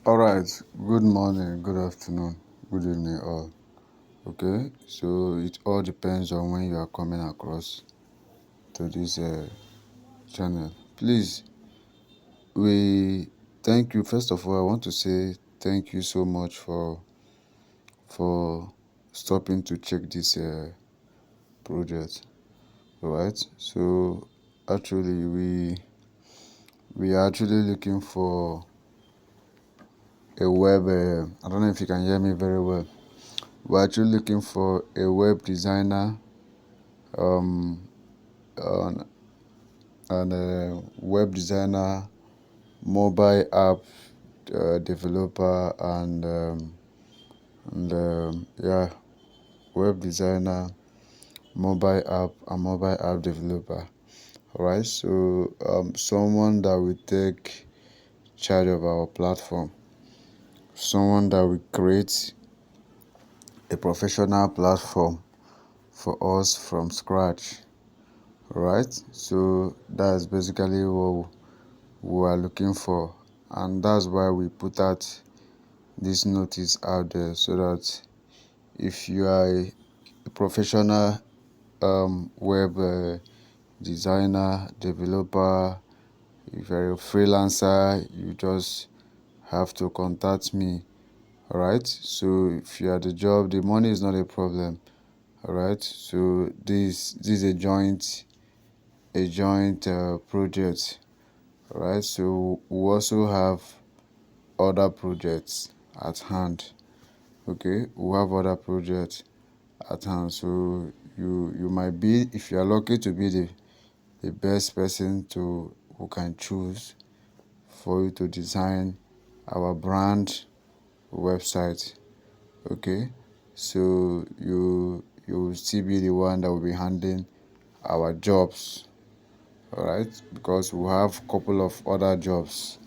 All right. Good morning, good afternoon, good evening, all. Okay. So it all depends on when you are coming across to this channel. Please, we thank you. First of all, I want to say thank you so much for stopping to check this project. All right. So actually, we are actually looking for a web. I don't know if you can hear me very well. We're actually looking for a web designer, um, an, an web designer, mobile app developer, and yeah, web designer, mobile app developer. All right, so someone that will take charge of our platform, someone that will create a professional platform for us from scratch. All right, so that's basically what we are looking for, and that's why we put out this notice out there, so that if you are a professional web designer, developer, if you're a freelancer, you just have to contact me. All right, so if you are the job, the money is not a problem. All right, so this is a joint project. All right, so we also have other projects at hand. Okay, we have other projects at hand, so you might be, if you are lucky to be the best person to who can choose for you to design our brand website. Okay, so you will still be the one that will be handling our jobs. All right, because we have a couple of other jobs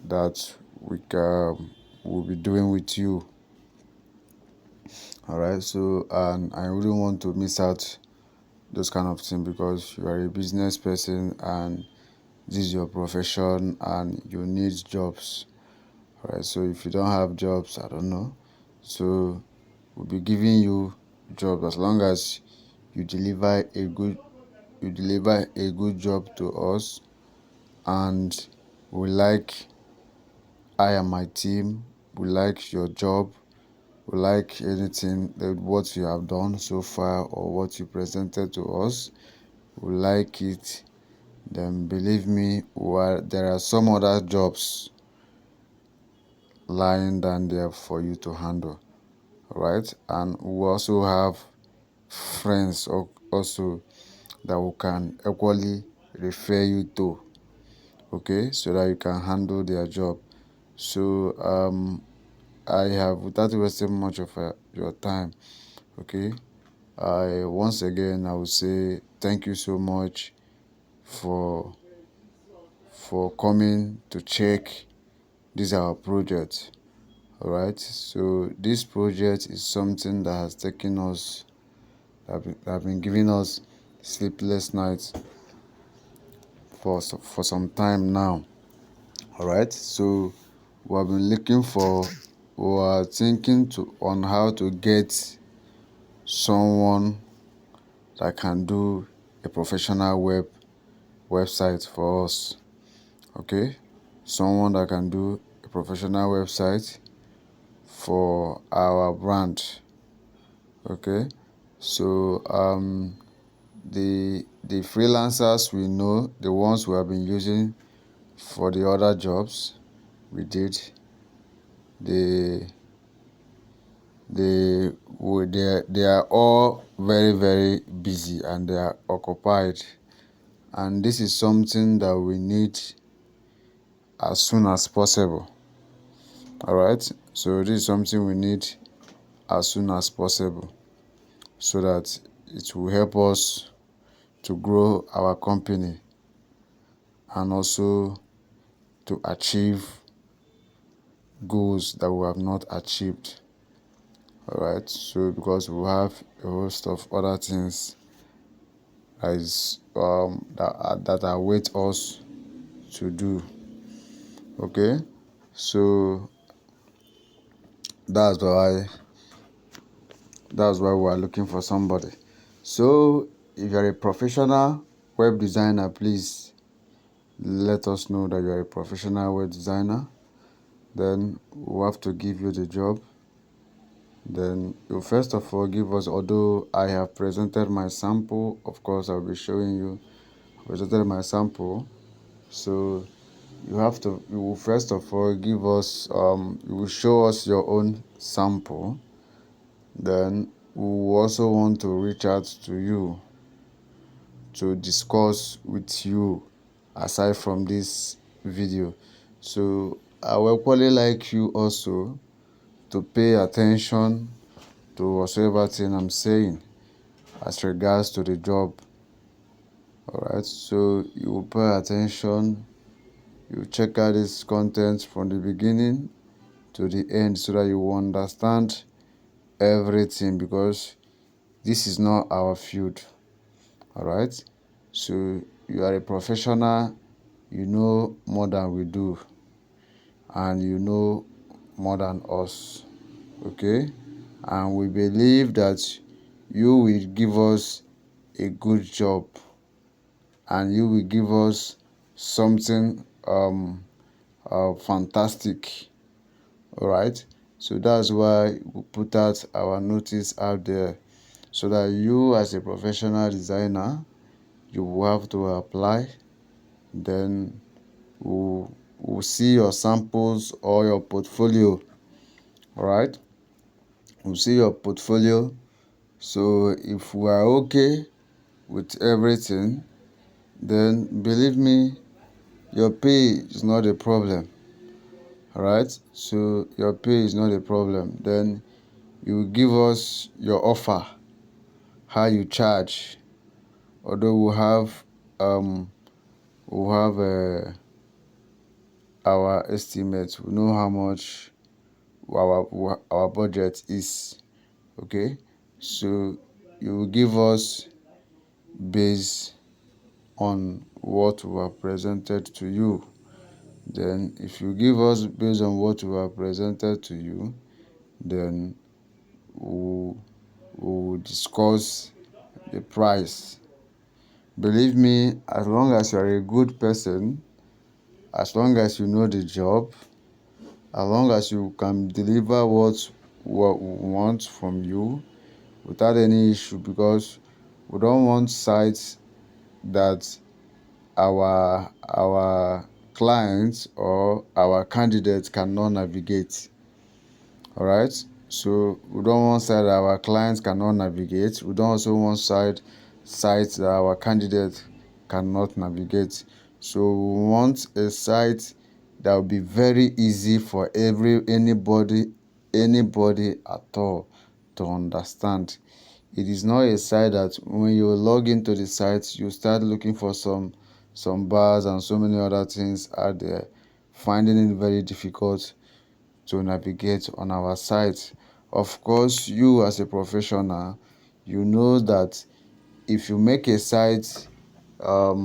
that we can will be doing with you. All right, so and I wouldn't want to miss out those kind of things, because you are a business person and this is your profession and you need jobs. All right, so if you don't have jobs, I don't know. So we'll be giving you jobs as long as you deliver a good job to us, and we like I and my team, we like your job, we like anything that what you have done so far or what you presented to us, we like it. Then believe me, there are some other jobs lying down there for you to handle. All right, and we also have friends also that we can equally refer you to. Okay, so that you can handle their job. So I have, without wasting much of your time, okay, I once again I would say thank you so much for coming to check this our project. All right, so this project is something that has taken us, that have been giving us sleepless nights for some time now. All right, so we have been looking for, we are thinking to on how to get someone that can do a professional website for us. Okay, someone that can do a professional website for our brand. Okay, so the freelancers we know, the ones we have been using for the other jobs we did, they they are all very very busy and they are occupied, and this is something that we need as soon as possible. All right, so this is something we need as soon as possible, so that it will help us to grow our company and also to achieve goals that we have not achieved. All right, so because we have a host of other things that await us to do. Okay, So that's why we are looking for somebody. So if you're a professional web designer, please let us know that you're a professional web designer. Then we'll have to give you the job. Then you first of all give us, although I have presented my sample, of course I'll be showing you presented my sample. So you will first of all give us, you will show us your own sample. Then we will also want to reach out to you to discuss with you aside from this video. So I will equally like you also to pay attention to whatsoever thing I'm saying as regards to the job. Alright, so you will pay attention, you check out this content from the beginning to the end so that you will understand everything, because this is not our field. Alright, so you are a professional, you know more than we do, and you know more than us. Okay, and we believe that you will give us a good job, and you will give us something fantastic. All right, so that's why we put out our notice out there, so that you as a professional designer, you will have to apply. Then we'll see your samples or your portfolio. All right, we'll see your portfolio. So if we are okay with everything, then believe me, your pay is not a problem. All right, so your pay is not a problem. Then you give us your offer, how you charge. Although we'll have our estimates, we know how much our budget is. Okay, so you will give us based on what we have presented to you. Then if you give us based on what we have presented to you, then we'll discuss the price. Believe me, as long as you are a good person, as long as you know the job, as long as you can deliver what we want from you without any issue, because we don't want sites that our clients or our candidates cannot navigate. All right, so we don't want site that our clients cannot navigate. We don't also want sites that our candidates cannot navigate. So we want a site that will be very easy for anybody at all to understand. It is not a site that when you log into the site, you start looking for some bars and so many other things out there, finding it very difficult to navigate on our site. Of course, you as a professional, you know that if you make a site a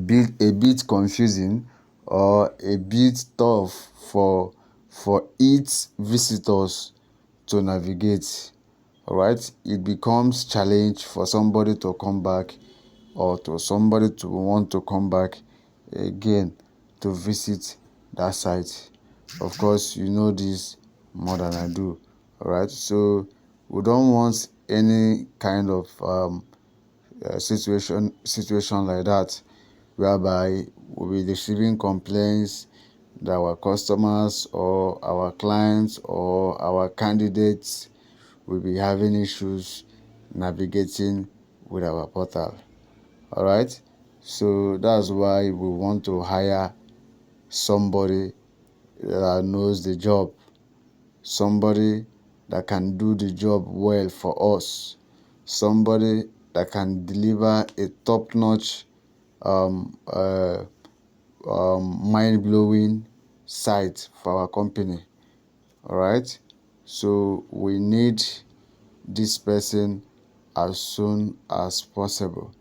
bit confusing or a bit tough for its visitors to navigate, all right, it becomes challenge for somebody to come back, or to somebody to want to come back again to visit that site. Of course, you know this more than I do. All right, so we don't want any kind of situation like that, whereby we'll be receiving complaints that our customers or our clients or our candidates will be having issues navigating with our portal. All right, so that's why we want to hire somebody that knows the job, somebody that can do the job well for us, somebody that can deliver a top-notch, mind-blowing site for our company. All right, so we need this person as soon as possible.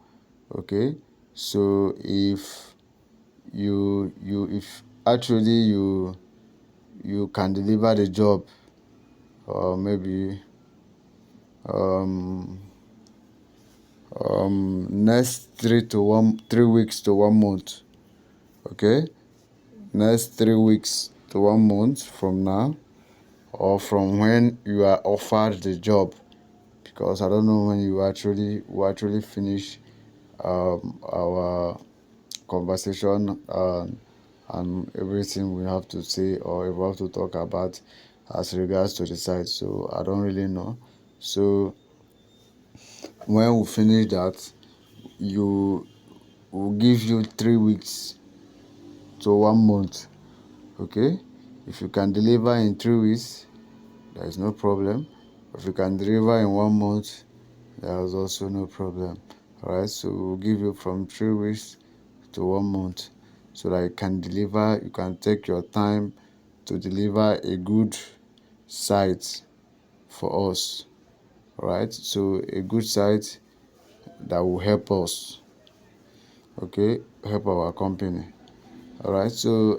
Okay, so if actually you can deliver the job, or maybe um, next 3 weeks to 1 month. Okay, next 3 weeks to 1 month from now, or from when you are offered the job, because I don't know when you actually finish our conversation, and everything we have to say or we have to talk about as regards to the site. So I don't really know. So when we finish that, you will give you 3 weeks to 1 month. Okay, if you can deliver in 3 weeks, there is no problem. If you can deliver in 1 month, there is also no problem. All right, so we'll give you from 3 weeks to 1 month, so that you can take your time to deliver a good site for us. All right, so a good site that will help us, okay, help our company. All right, so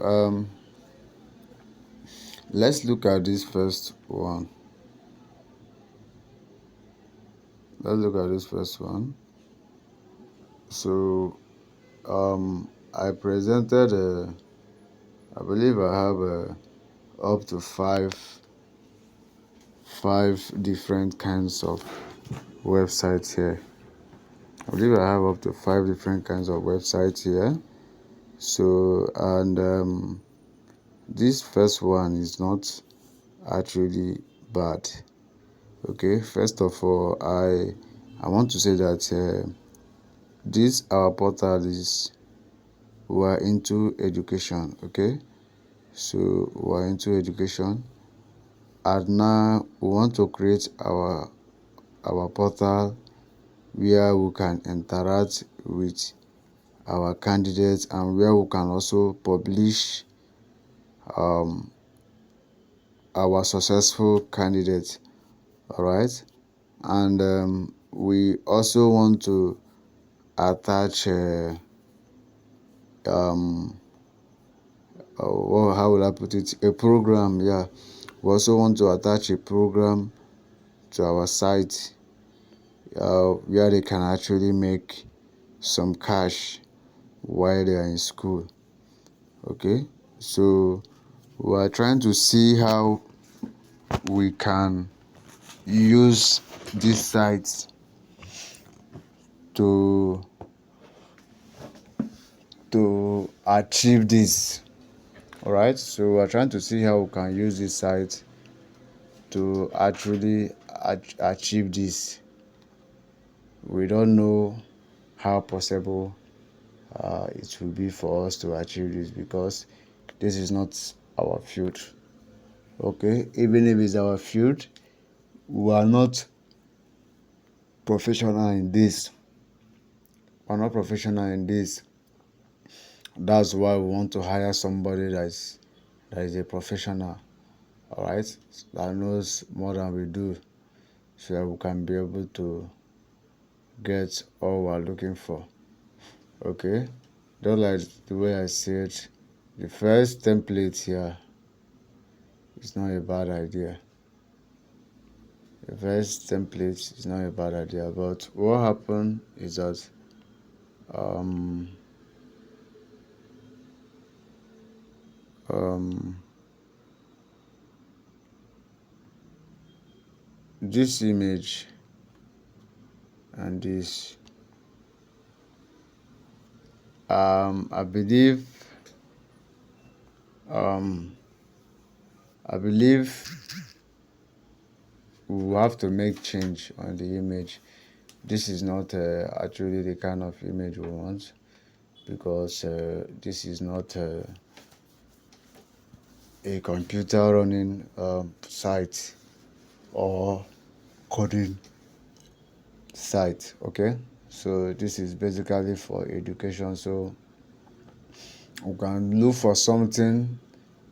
let's look at this first one. So I presented I believe I have up to five different kinds of websites here. I believe I have up to 5 different kinds of websites here. So, and this first one is not actually bad. Okay, first of all, I want to say that this our portal is, we are into education. Okay, so we are into education, and now we want to create our portal where we can interact with our candidates, and where we can also publish um, our successful candidates. All right, and we also want to attach how will I put it, a program. Yeah, we also want to attach a program to our site where they can actually make some cash while they are in school. Okay, so we are trying to see how we can use these sites to achieve this. All right, so we're trying to see how we can use this site to actually achieve this. We don't know how possible it will be for us to achieve this, because this is not our field. Okay, even if it's our field, we are not professional in this. We're not professional in this. That's why we want to hire somebody that is a professional. All right, that knows more than we do, so that we can be able to get all we're looking for. Okay, just like the way I said, the first template here is not a bad idea. The first template is not a bad idea, but what happened is that um, um, this image and this, I believe we will have to make change on the image. This is not actually the kind of image we want, because this is not a computer running site or coding site. Okay, so this is basically for education, so we can look for something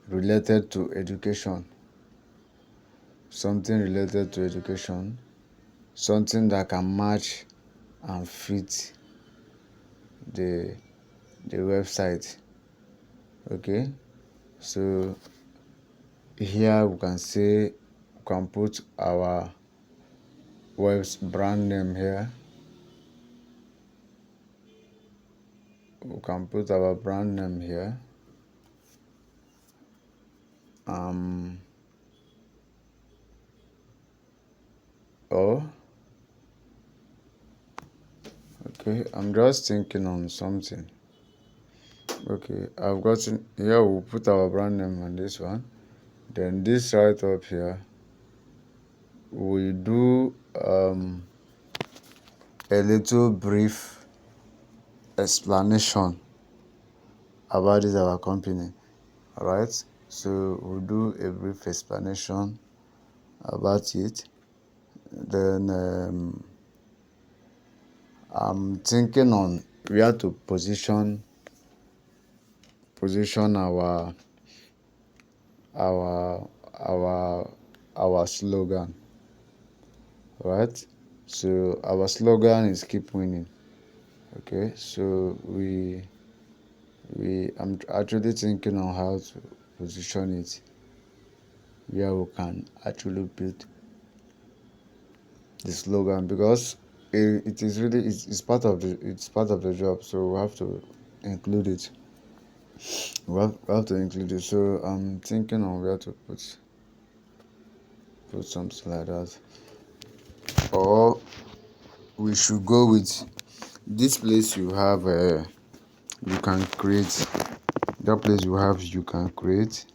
related to education, something that can match and fit the website. Okay, So here we can say, we can put our web's brand name here. We can put our brand name here. Oh, okay, I'm just thinking on something. Okay, I've gotten here. We'll put our brand name on this one. Then this right up here, we do a little brief explanation about this our company. All right, so we'll do a brief explanation about it. Then I'm thinking on where to position our our our slogan. Right, so our slogan is keep winning. Okay, so I'm actually thinking on how to position it where we can actually build the slogan, because it is really, it's part of the job, so we have to include it. We have to include it. So I'm thinking on where to put something like that, or we should go with this place. You have you can create that place. You can create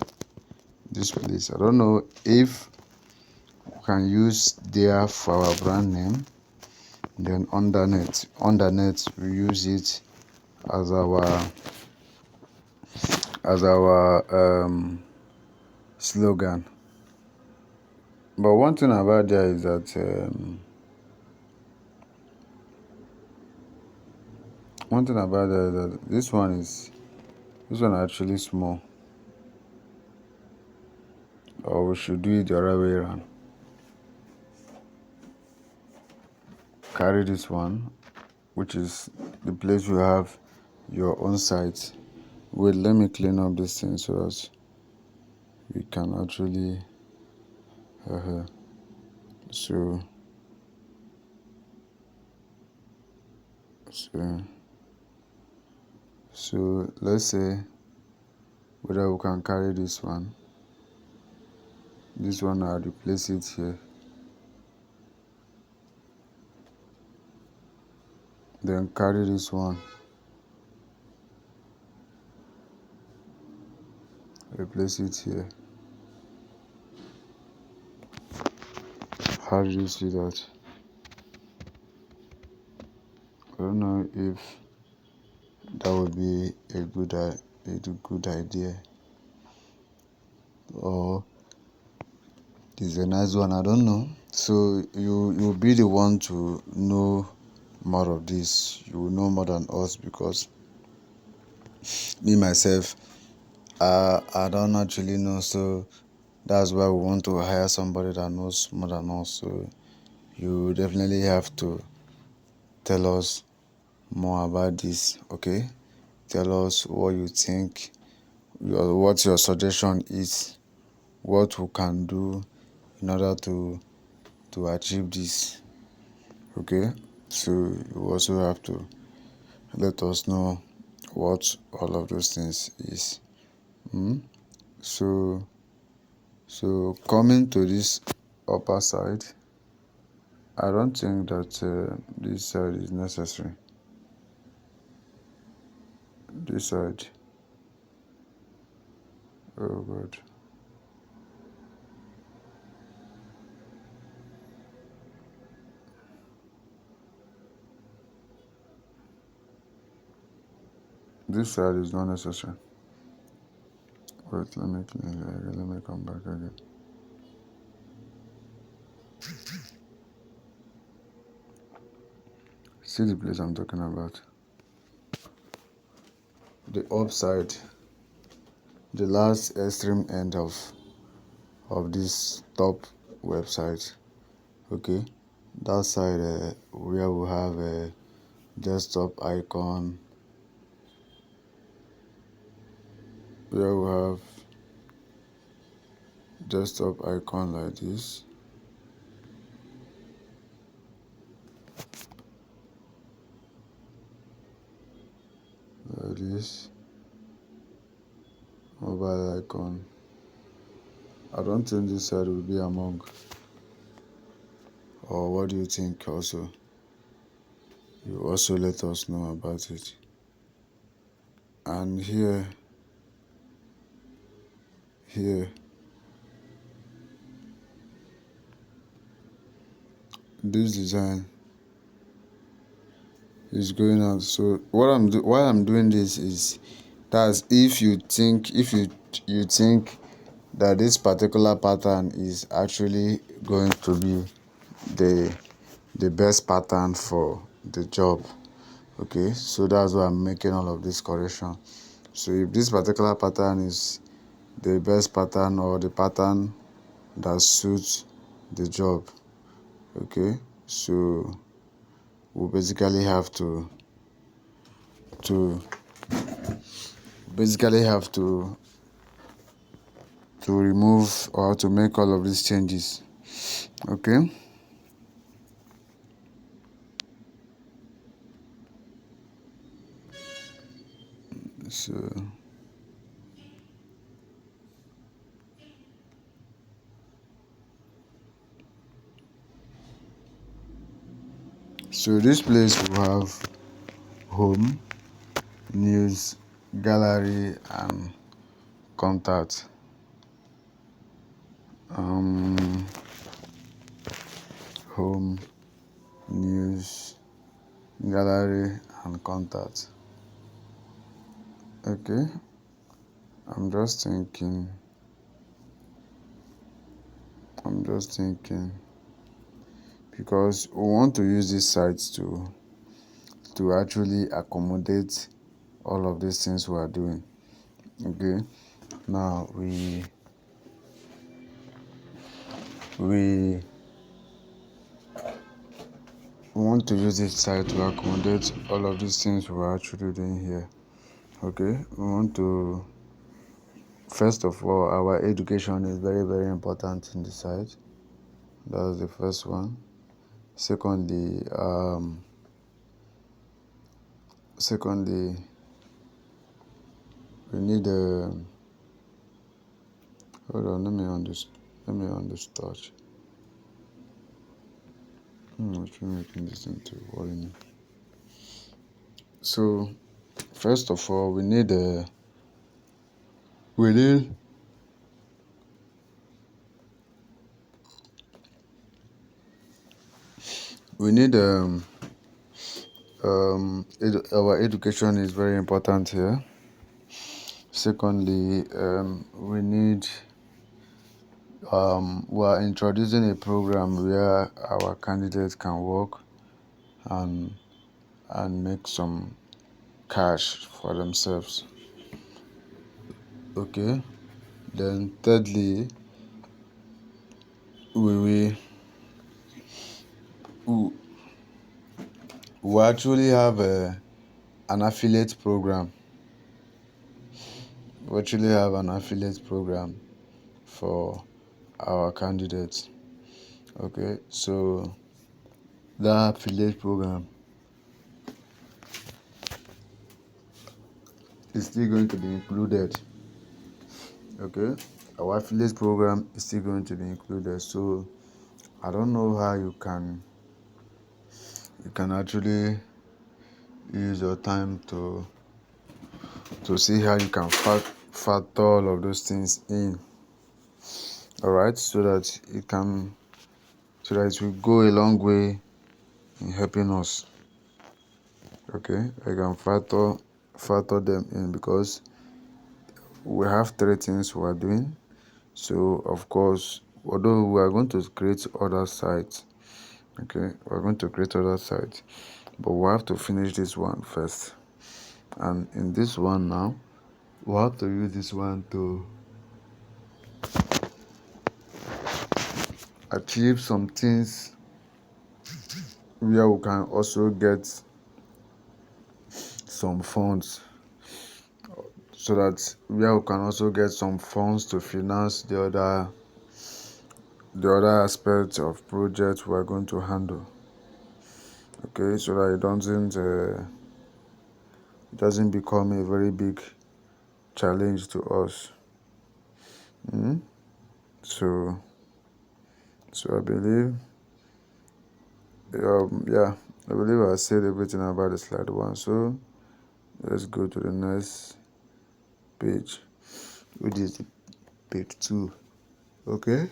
this place. I don't know if we can use there for our brand name. Then underneath we use it as our slogan. But one thing about there is that this one actually small, or we should do it the other way around. Carry this one, which is the place you have your own site. Wait, let me clean up this thing so that we can actually so so so let's say whether we can carry this one. I'll replace it here. Then carry this one, replace it here. How do you see that? I don't know if that would be a good idea, or it's a nice one. I don't know. So you'll be the one to know more of this. You will know more than us, because me myself, I don't actually know. So that's why we want to hire somebody that knows more than us. So you definitely have to tell us more about this. Okay, tell us what you think, what your suggestion is, what we can do in order to achieve this. Okay, so you also have to let us know what all of those things is. So coming to this upper side, I don't think that this side is necessary. This side, oh god, this side is not necessary. Wait, let me clean it again. Let me come back again. See the place I'm talking about. The upside, the last extreme end of this top website. Okay, that side where we have a desktop icon, where we have desktop icon like this. Like this. Mobile icon. I don't think this side will be among. Or what do you think also? You also let us know about it. And here, this design is going out. So why I'm doing this is that's if you think you think that this particular pattern is actually going to be the best pattern for the job. Okay, so that's why I'm making all of this correction. So if this particular pattern is the best pattern or the pattern that suits the job, okay, so we basically have to basically have to remove or to make all of these changes. Okay, so this place will have home, news, gallery, and contact. Home, news, gallery, and contact. Okay, I'm just thinking because we want to use these sites to actually accommodate all of these things we are doing. Okay, now we want to use this site to accommodate all of these things we're actually doing here. Okay, we want to, first of all, our education is very, very important in the site. That's the first one. Secondly, we need a, hold on, let me on this touch. What's making this thing to worry me? So, first of all, we need our education is very important here. Secondly, we are introducing a program where our candidates can work and make some cash for themselves. Okay. Then thirdly, we actually have an affiliate program. We actually have an affiliate program for our candidates. Okay, so that affiliate program is still going to be included. Okay, our affiliate program is still going to be included. So I don't know how you can actually use your time to see how you can factor all of those things in. All right, so that it will go a long way in helping us. Okay, I can factor them in because we have three things we are doing. So of course, although we are going to create other sites, okay, we're going to create other sites, but we have to finish this one first. And in this one now, we have to use this one to achieve some things where we can also get some funds, so that where we can also get some funds to finance the other the other aspects of project we are going to handle. Okay, so that it doesn't become a very big challenge to us. So I believe, yeah, I believe I said everything about the slide one. So let's go to the next page, which is the page 2. Okay.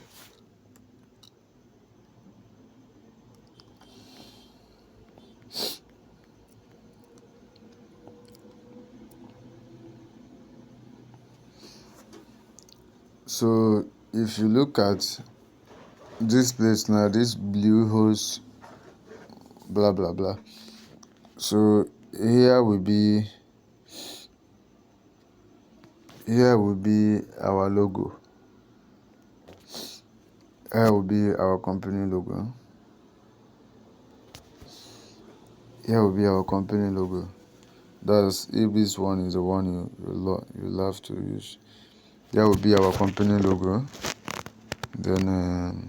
So if you look at this place now, this Bluehost, blah blah blah. So here will be our logo. Here will be our company logo. Here will be our company logo. That's if this one is the one you love to use. There will be our company logo. Then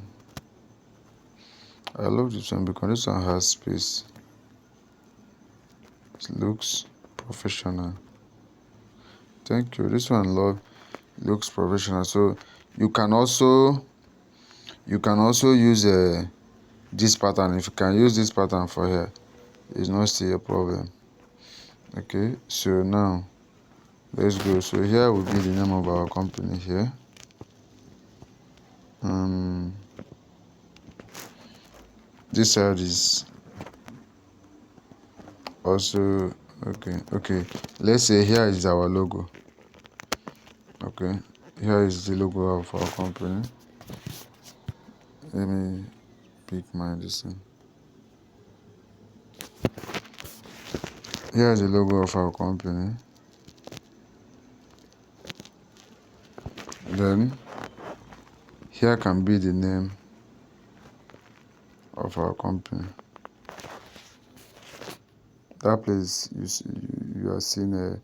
I love this one because this one has space. It looks professional. Thank you. This one looks professional. So you can also use this pattern. If you can use this pattern for here, it's not still a problem. Okay, so now let's go. So here will be the name of our company here. This side is also okay. Let's say here is our logo. Okay, here is the logo of our company. Let me pick my distance. Here is the logo of our company. Then here can be the name of our company. That place you are seeing a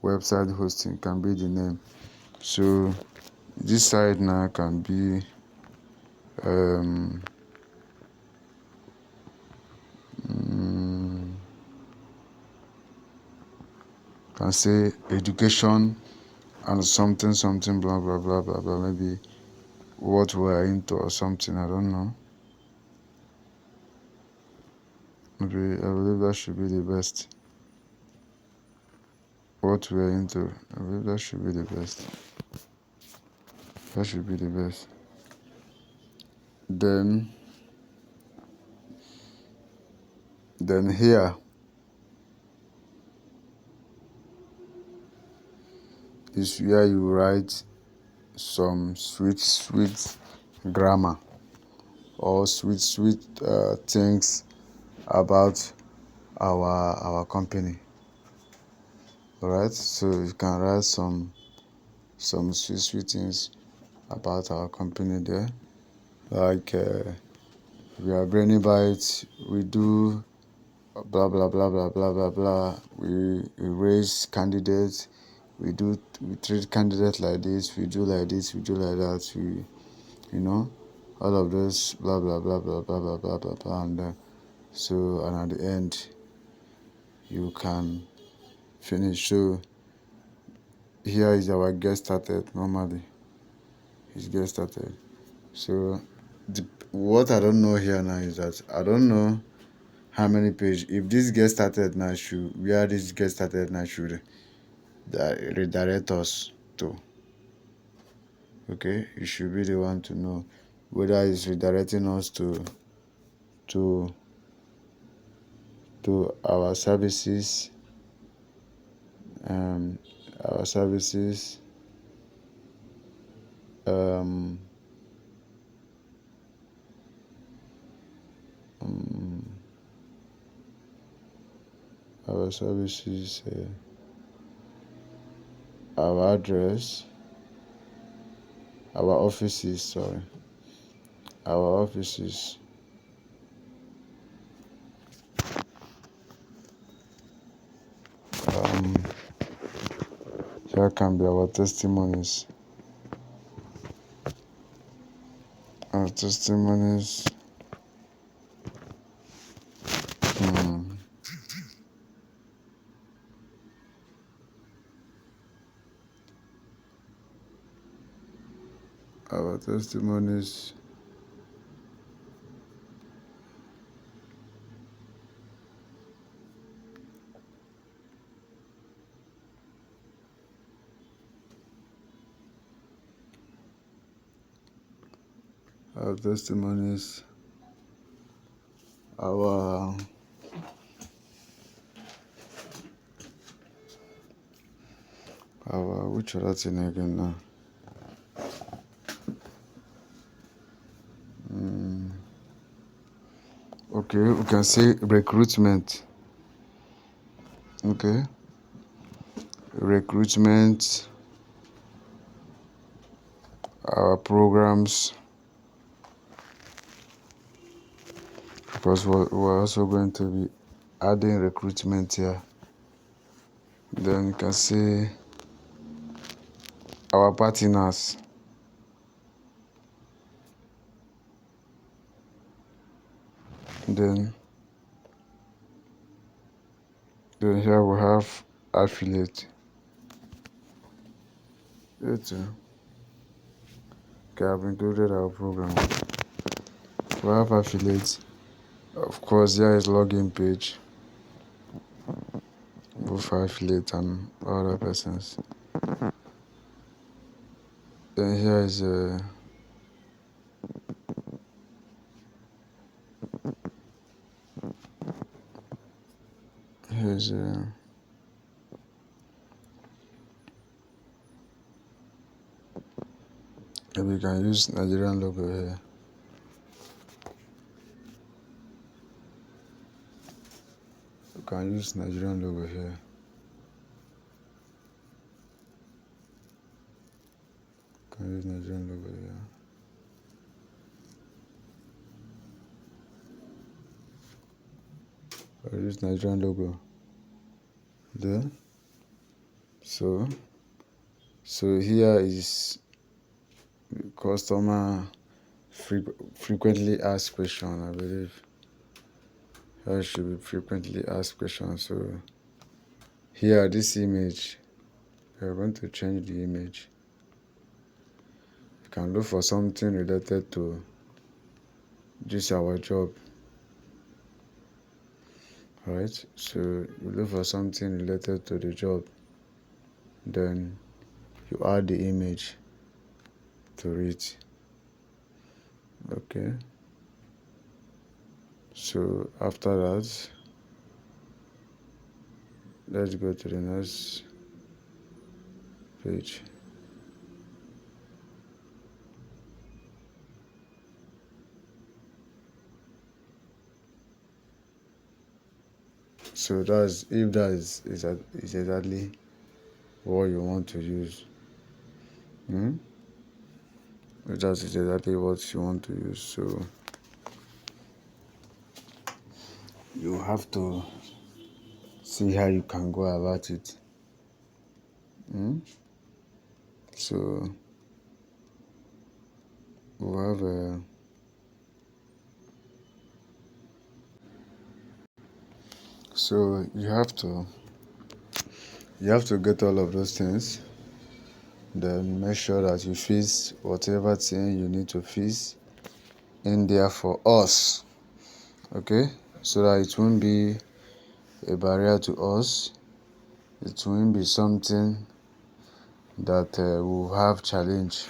website hosting can be the name. So this side now can be can say education and something blah blah blah blah blah, maybe what we're into or something, I don't know. Maybe I believe that should be the best. What we're into, I believe that should be the best. That should be the best. Then here is where you write some sweet grammar or sweet things about our company. All right, so you can write some sweet things about our company there, like we are Brainy Bites, we do blah blah blah blah blah blah blah. We raise candidates. We treat candidates like this. We do like this. We do like that. All of those blah blah blah blah blah blah blah blah blah. And at the end, you can finish. So here is our get started. Normally, it's get started. So what I don't know here now is that I don't know how many pages. If this get started now should redirect us to. Okay, you should be the one to know whether it's redirecting us to our services, our services, our services, our address, our offices, our offices. Here can be our testimonies. Our testimonies. Hmm. Our testimonies. Our testimonies. Our which other thing again now? Okay, we can say recruitment. Okay, recruitment. Our programs, because we're also going to be adding recruitment here. Then you can see our partners. Then here we have affiliate. Okay, I've included our program. We have affiliate. Of course, here is login page, both for affiliate and other persons. Then here is here's we can use Nigerian logo here. We can use Nigerian logo here. Can use Nigerian logo here. I use Nigerian logo there. So here is customer frequently asked question. I believe here should be frequently asked questions. So here, this image, we're going to change the image. You can look for something related to this our job. Alright, so you look for something related to the job, then you add the image to it. Okay, so after that, let's go to the next page. So that's if that is exactly what you want to use. If that is exactly what you want to use, so you have to see how you can go about it. So we have so you have to get all of those things. Then make sure that you fix whatever thing you need to fix in there for us. Okay, so that it won't be a barrier to us. It won't be something that will have challenge.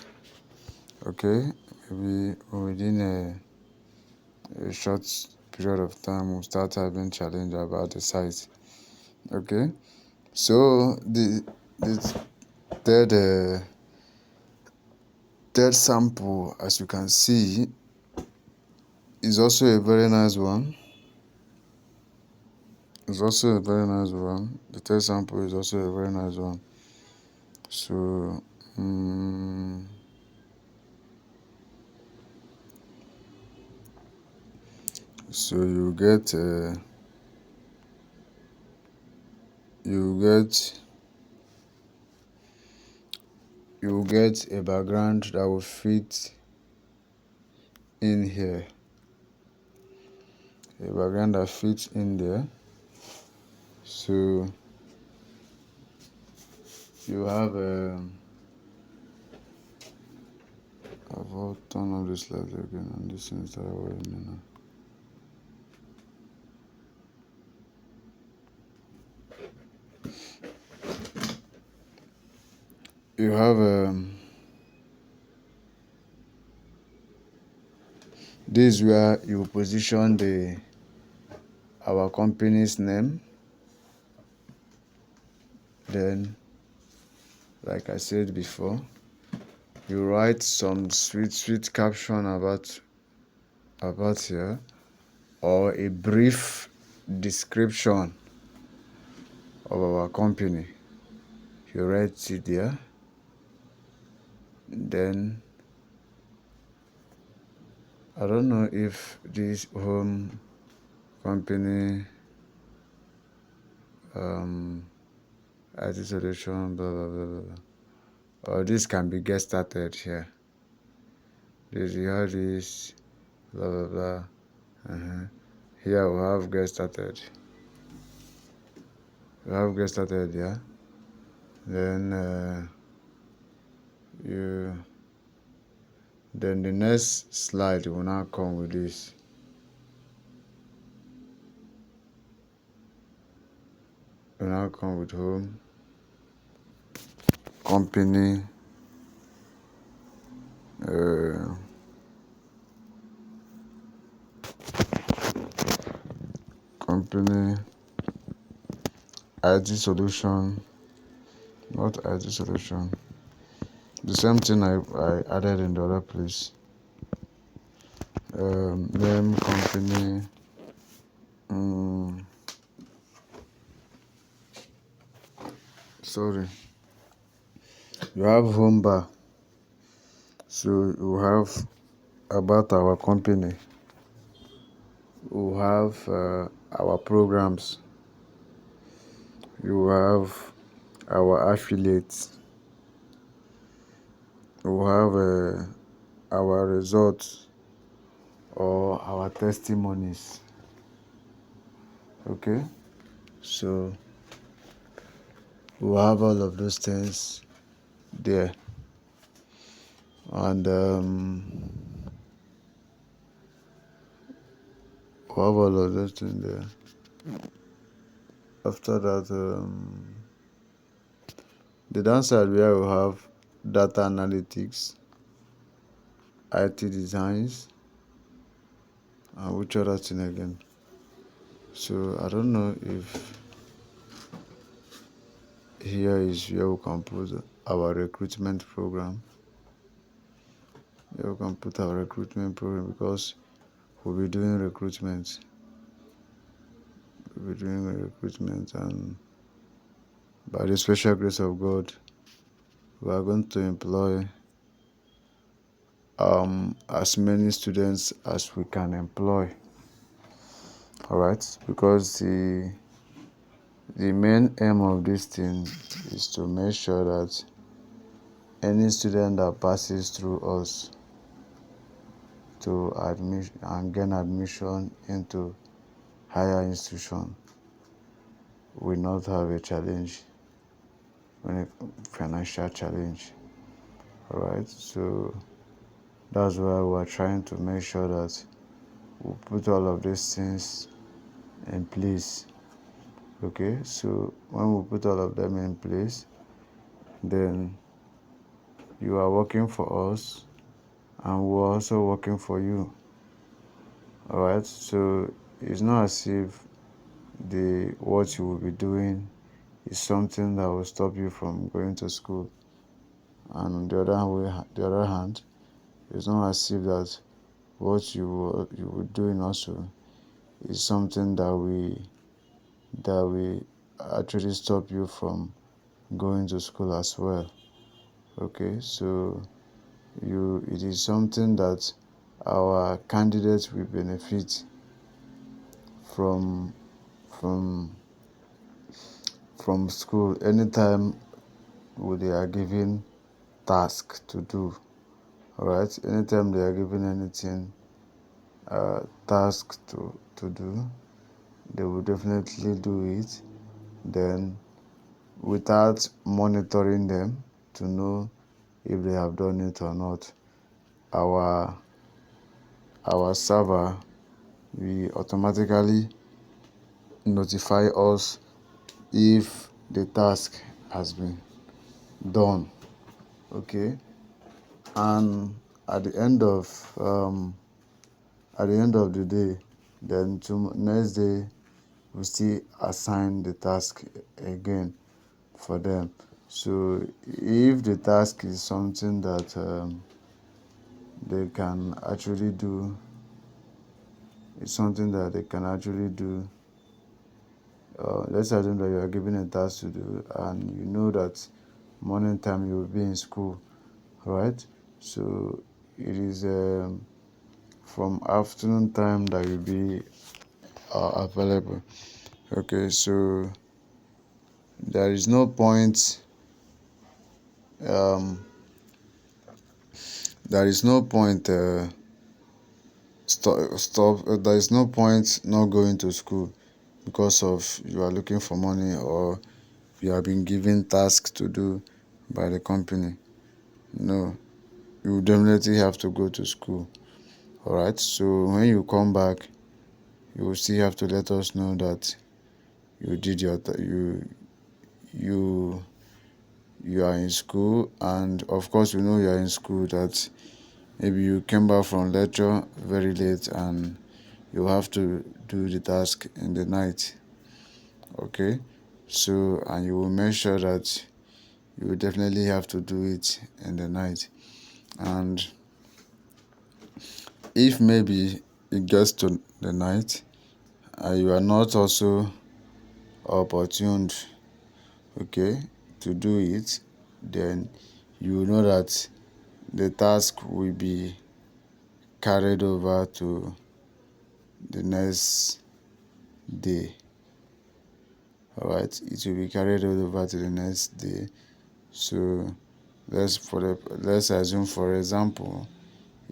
Okay, maybe within a short period of time we'll start having challenge about the site. Okay, so the third sample, as you can see, is also a very nice one. The third sample is also a very nice one. So so you get a background that will fit in here, a background that fits in there. So you have I'll turn on this light again, and this is that way now. You have this is where you position our company's name. Then, like I said before, you write some sweet caption about here, or a brief description of our company. You write it there. Then I don't know if this home company IT solution, blah blah blah blah, or this can be get started here. This you have this blah blah blah. Here we have get started. We have get started, yeah. Then then the next slide will now come with this. Will now come with home company. Company IT solution, not IT solution. The same thing I added in the other place. Name company. Sorry. You have home bar. So you have about our company. You have our programs. You have our affiliates. You have our results or our testimonies. Okay, so we have all of those things there, and we have all of those things there. After that, the downside where we have data analytics, IT designs, and which other thing again. So I don't know if here is where we can put our recruitment program. Here we can put our recruitment program because we'll be doing recruitment. And by the special grace of God, we are going to employ as many students as we can employ. All right, because the main aim of this thing is to make sure that any student that passes through us to admit and gain admission into higher institution will not have a challenge, financial challenge. All right, so that's why we're trying to make sure that we put all of these things in place. Okay, so when we put all of them in place, then you are working for us and we're also working for you. All right, so it's not as if what you will be doing is something that will stop you from going to school, and on the other hand, it's not as if that what you were doing also is something that we actually stop you from going to school as well. Okay, so it is something that our candidates will benefit from school anytime they are given task to do. All right, anytime they are given anything task to do, they will definitely do it. Then, without monitoring them to know if they have done it or not, our server will automatically notify us if the task has been done. Okay, and at the end of the day, then next day we still assign the task again for them. So if the task is something that they can actually do, it's something that they can actually do. Let's assume that you are given a task to do, and you know that morning time you will be in school, right? So it is from afternoon time that you'll be available. Okay, so there is no point. Um, there is no point. Stop. There is no point not going to school because of you are looking for money, or you have been given tasks to do by the company. No, you definitely have to go to school. All right. So when you come back, you will still have to let us know that you did you you are in school, and of course we know you are in school, that maybe you came back from lecture very late and you have to do the task in the night. Okay, so and you will make sure that you will definitely have to do it in the night. And if maybe it gets to the night and you are not also opportuned, okay, to do it, then you will know that the task will be carried over to the next day. All right, it will be carried over to the next day. So let's assume, for example,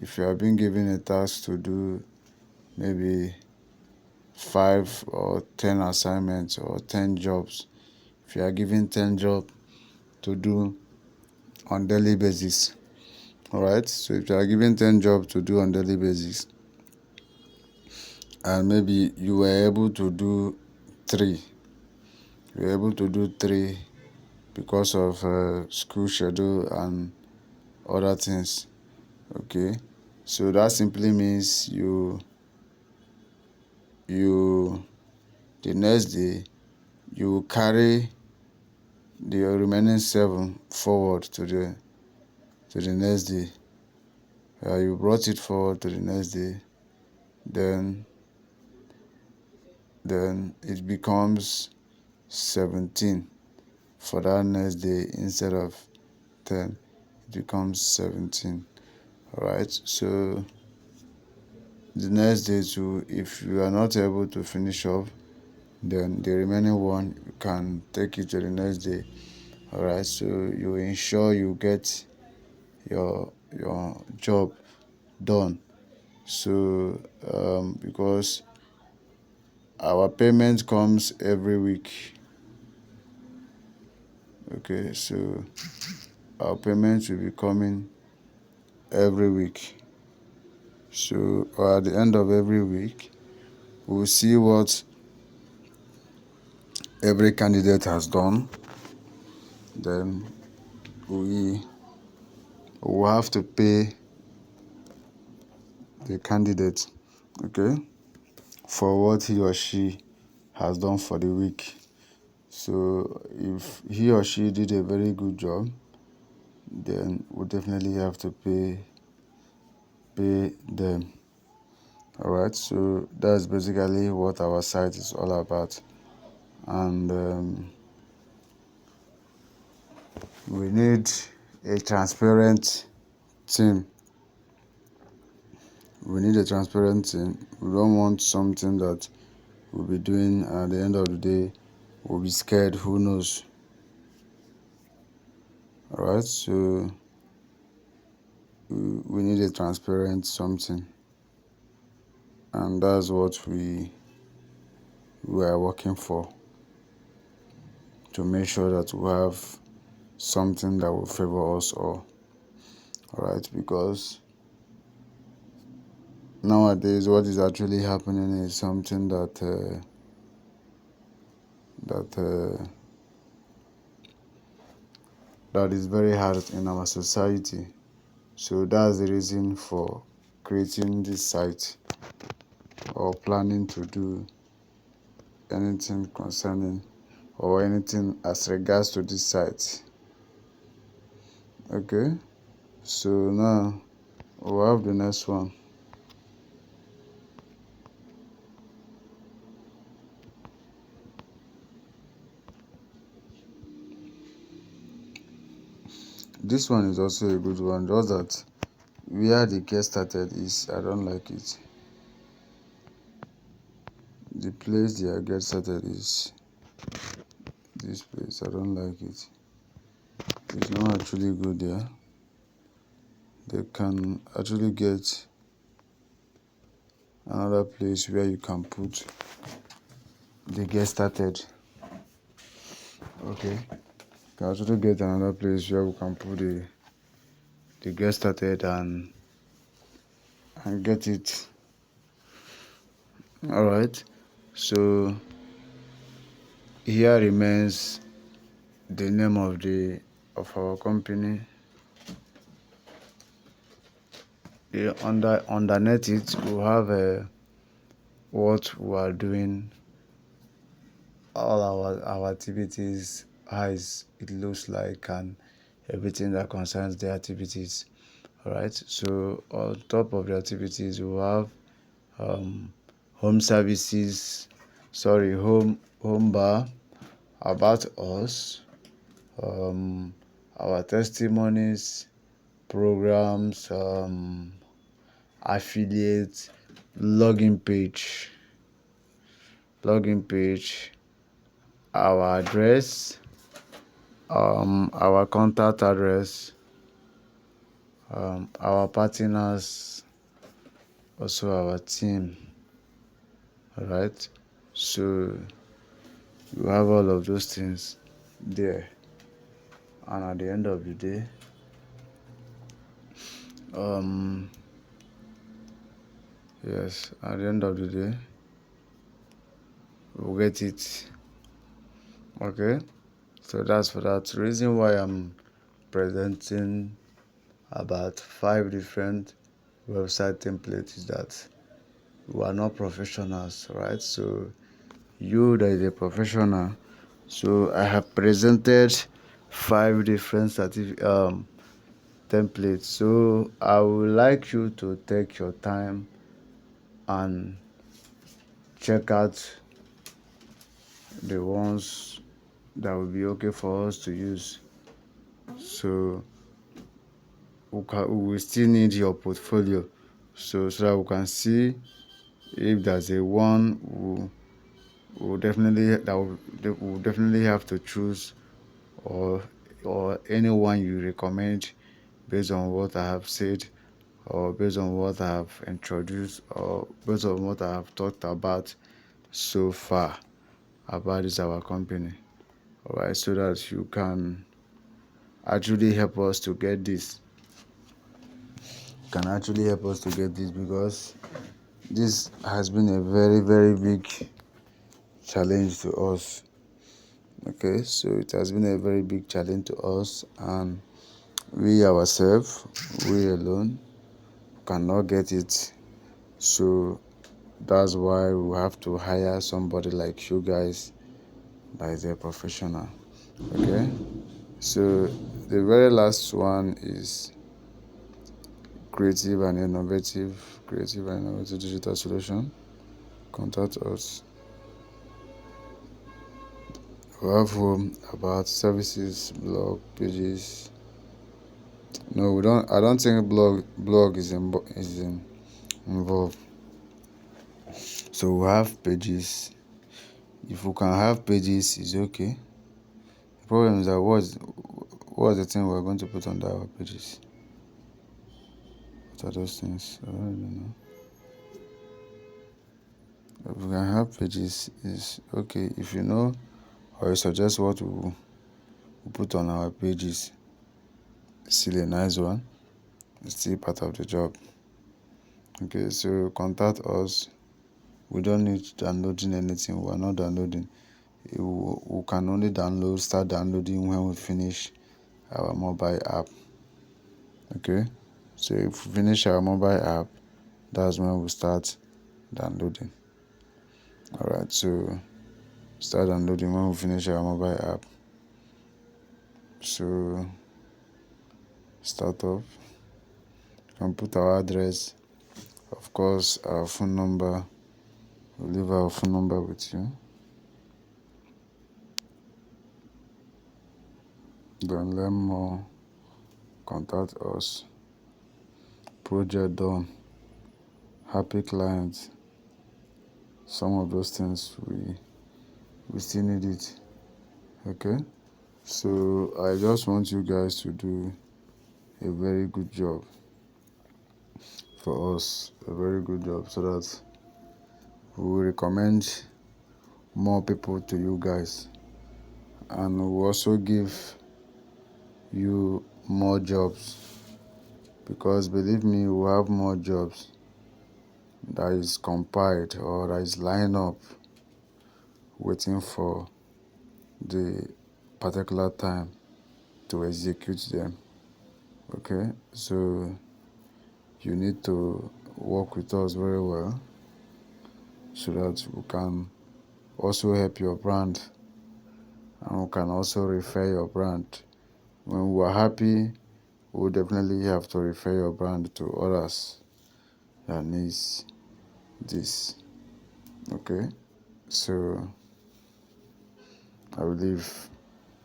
if you are being given a task to do maybe 5 or 10 assignments or 10 jobs, if you are given 10 jobs to do on daily basis, all right. So if you are given 10 jobs to do on daily basis, and maybe you were able to do three, you were able to do three because of school schedule and other things. Okay, so that simply means you the next day you carry the remaining 7 forward to the next day. You brought it forward to the next day, then it becomes 17 for that next day. Instead of 10, it becomes 17. All right, so the next day too, if you are not able to finish up, then the remaining one you can take it to the next day. All right, so you ensure you get your job done. So because our payment comes every week, okay, so our payment will be coming every week. So at the end of every week, we'll see what every candidate has done. Then we will have to pay the candidate, okay, for what he or she has done for the week. So if he or she did a very good job, then we definitely have to pay them. All right, so that's basically what our site is all about. And we need a transparent team. We need a transparent team. We don't want something that we'll be doing at the end of the day we'll be scared, who knows. All right, so we need a transparent something. and that's what we are working for, to make sure that we have something that will favor us all. All right, because nowadays what is actually happening is something that that is very hard in our society. So that's the reason for creating this site, or planning to do anything concerning or anything as regards to this site. Okay, so now we'll have the next one. This one is also a good one, just that where the get started is, I don't like it. The place they are get started is this place. I don't like it. It's not actually good there. They can actually get another place where you can put the get started. Okay, you can actually get another place where we can put the get started and get it. All right, so here remains the name of our company. Underneath it, we have what we are doing, all our activities, how it looks like, and everything that concerns the activities. All right, so on top of the activities, we have home services, home bar, about us, our testimonies, programs, affiliates, login page, our address, our contact address, our partners, also our team. All right, so you have all of those things there, and at the end of the day, yes, at the end of the day, we'll get it. Okay, so that's for that. Reason why I'm presenting about 5 different website templates is that we are not professionals, right? So you that is a professional, so I have presented 5 different templates. So I would like you to take your time and check out the ones that will be okay for us to use. So we will still need your portfolio, so that we can see if there's a one we'll definitely have to choose, or anyone you recommend based on what I have said, or based on what I have introduced, or based on what I have talked about so far about this our company. All right, so that you can actually help us to get this. Because this has been a very, very big challenge to us. Okay, so it has been a very big challenge to us, and we ourselves, we alone, cannot get it. So that's why we have to hire somebody like you guys that is a professional. Okay, so the very last one is creative and innovative digital solution. Contact us. We have about services, blog pages. No, we don't. I don't think blog is involved. So we have pages. If we can have pages, it's okay. The problem is that what's the thing we're going to put on our pages? What are those things? I don't even know. If we can have pages is okay. If you know or you suggest what we put on our pages, still a nice one. It's still part of the job. Okay, so contact us. We don't need downloading anything. We're not downloading. We can only start downloading when we finish our mobile app. Okay, so if we finish our mobile app, that's when we start downloading. Alright, so start downloading when we finish our mobile app. So start up. You can put our address, of course, our phone number. We'll leave our phone number with you. Then learn more. Contact us. Project done. Happy clients. Some of those things we still need it. Okay, so I just want you guys to do a very good job for us, a very good job, so that we will recommend more people to you guys, and we will also give you more jobs, because believe me, we have more jobs that is compiled or that is lined up waiting for the particular time to execute them. Okay, so you need to work with us very well so that we can also help your brand, and we can also refer your brand. When we are happy, we will definitely have to refer your brand to others that needs this. Okay, so I believe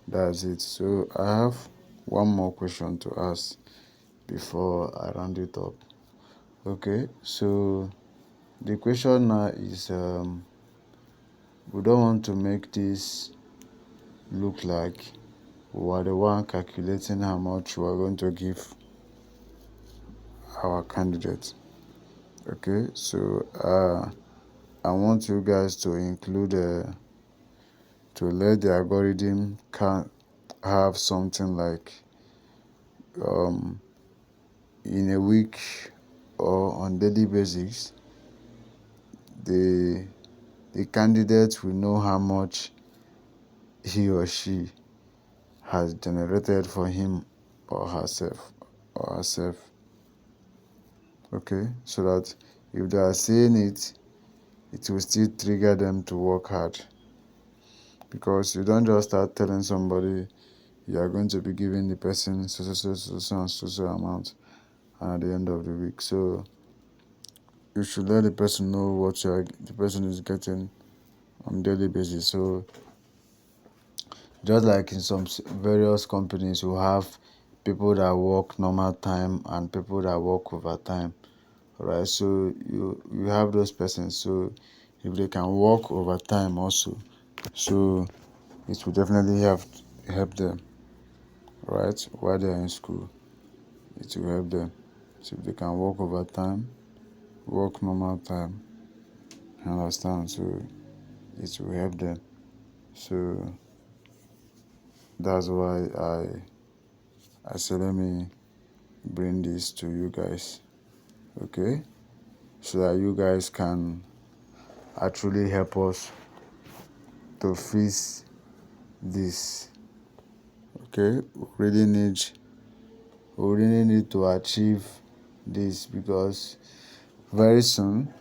that's it. So I have one more question to ask before I round it up. Okay, so the question now is, we don't want to make this look like we are the one calculating how much we are going to give our candidate. Okay, so I want you guys to include to let the algorithm can have something like, um, in a week or on daily basis, the candidate will know how much he or she has generated for him or herself. Okay, so that if they are seeing it, it will still trigger them to work hard. Because you don't just start telling somebody you are going to be giving the person so amount, and at the end of the week, so you should let the person know what the person is getting on daily basis. So just like in some various companies, who have people that work normal time and people that work overtime, right? So you have those persons. So if they can work overtime also, so it will definitely help them, right? While they are in school, it will help them. So if they can work overtime, work normal time, you understand? So it will help them. So that's why I said, let me bring this to you guys, okay? So that you guys can actually help us to fix this. Okay, we really need to achieve this, because very soon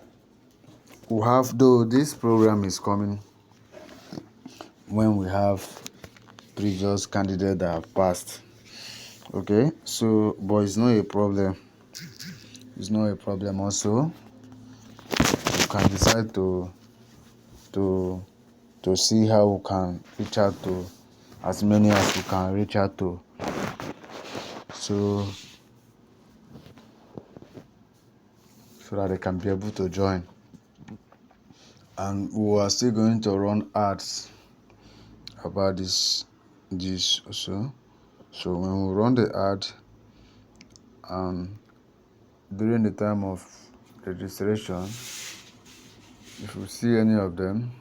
we have, though this program is coming when we have previous candidates that have passed. Okay, so but it's not a problem. It's not a problem. Also, you can decide to see how we can reach out to as many as we can reach out to. So that they can be able to join. And we are still going to run ads about this also. So when we run the ad, and during the time of registration, if we see any of them,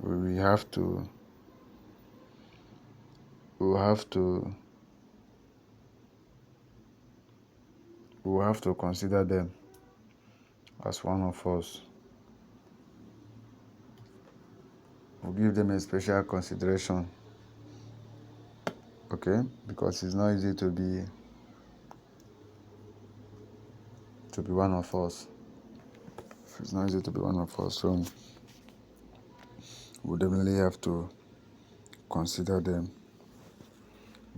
we have to we will have to we will have to consider them as one of us. We'll give them a special consideration, okay? Because it's not easy to be one of us. It's not easy to be one of us, so we definitely have to consider them,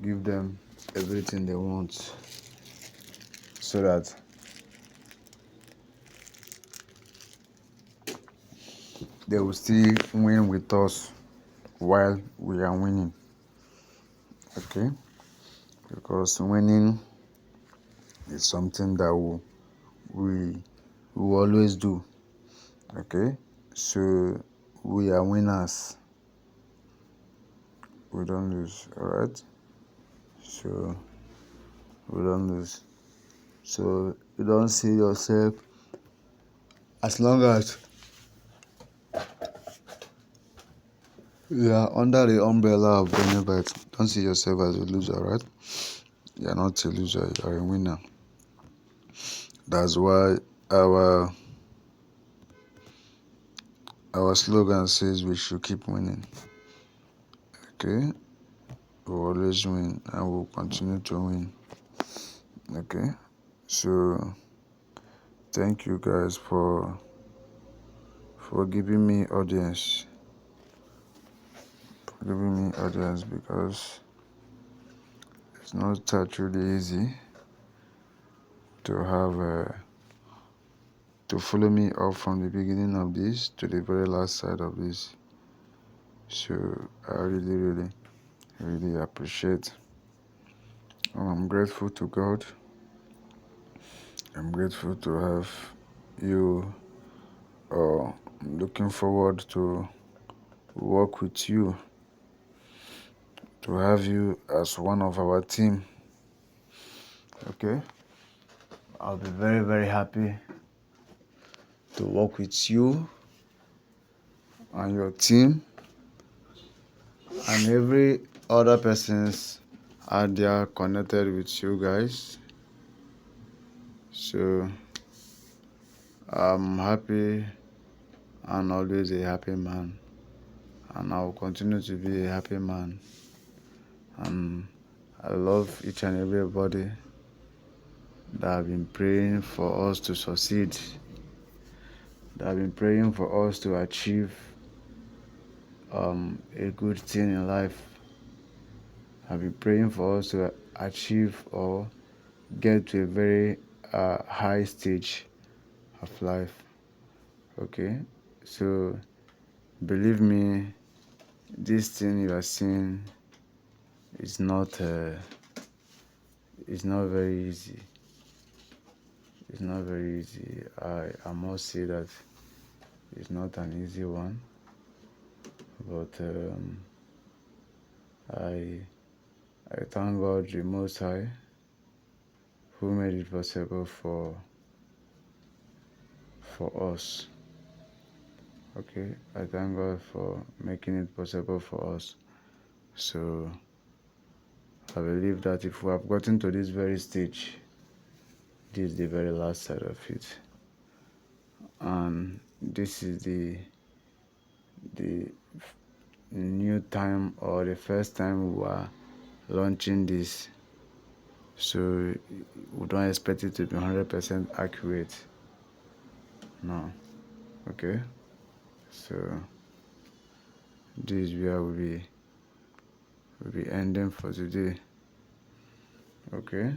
give them everything they want, so that they will still win with us while we are winning, okay? Because winning is something that we will always do, okay? So we are winners, we don't lose, all right? So we don't lose. So you don't see yourself, as long as you are under the umbrella of Benebite, don't see yourself as a loser, right? You are not a loser, you are a winner. That's why our slogan says we should keep winning, okay? We'll always win and we'll continue to win, okay? So thank you guys for giving me audience, because it's not that really easy to have to follow me up from the beginning of this to the very last side of this. So I really appreciate. I'm grateful to God. I'm grateful to have you. I'm looking forward to work with you, to have you as one of our team. Okay? I'll be very happy to work with you and your team and every other persons out there connected with you guys. So I'm happy and always a happy man, and I will continue to be a happy man. And I love each and everybody that have been praying for us to succeed, that have been praying for us to achieve a good thing in life. I've been praying for us to achieve or get to a very high stage of life. Okay, so believe me, this thing you are seeing is not very easy. It's not very easy. I must say that it's not an easy one, but I thank God the Most High who made it possible for us. Okay, I thank God for making it possible for us. So I believe that if we have gotten to this very stage, this is the very last side of it, and this is the new time, or the first time we are launching this. So we don't expect it to be 100% accurate. No. Okay. So this is where we'll be ending for today. Okay.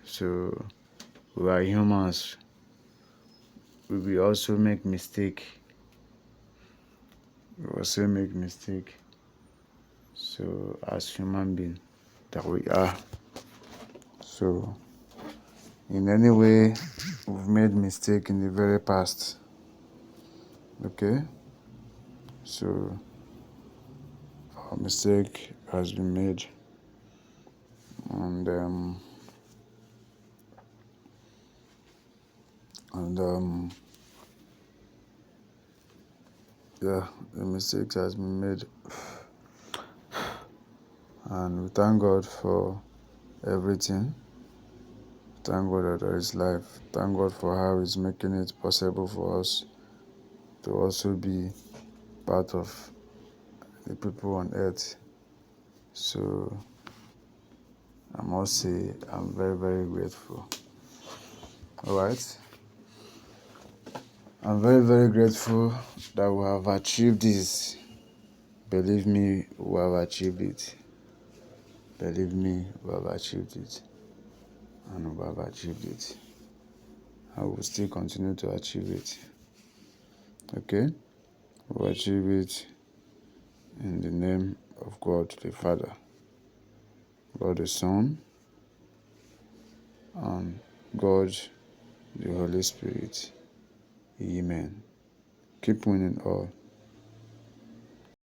So we are humans. We will also make mistake. So as human being that we are. So in any way we've made mistake in the very past. Okay. So our mistake has been made, and Yeah, a mistake has been made, and we thank God for everything. Thank God that there is life. Thank God for how He's making it possible for us to also be part of the people on earth. So I must say I'm very, very grateful. Alright? I'm very, very grateful that we have achieved this. Believe me, we have achieved it. Believe me, we have achieved it. And we have achieved it. I will still continue to achieve it. Okay? We'll achieve it in the name of God the Father, God the Son, and God the Holy Spirit. Amen. Keep winning all.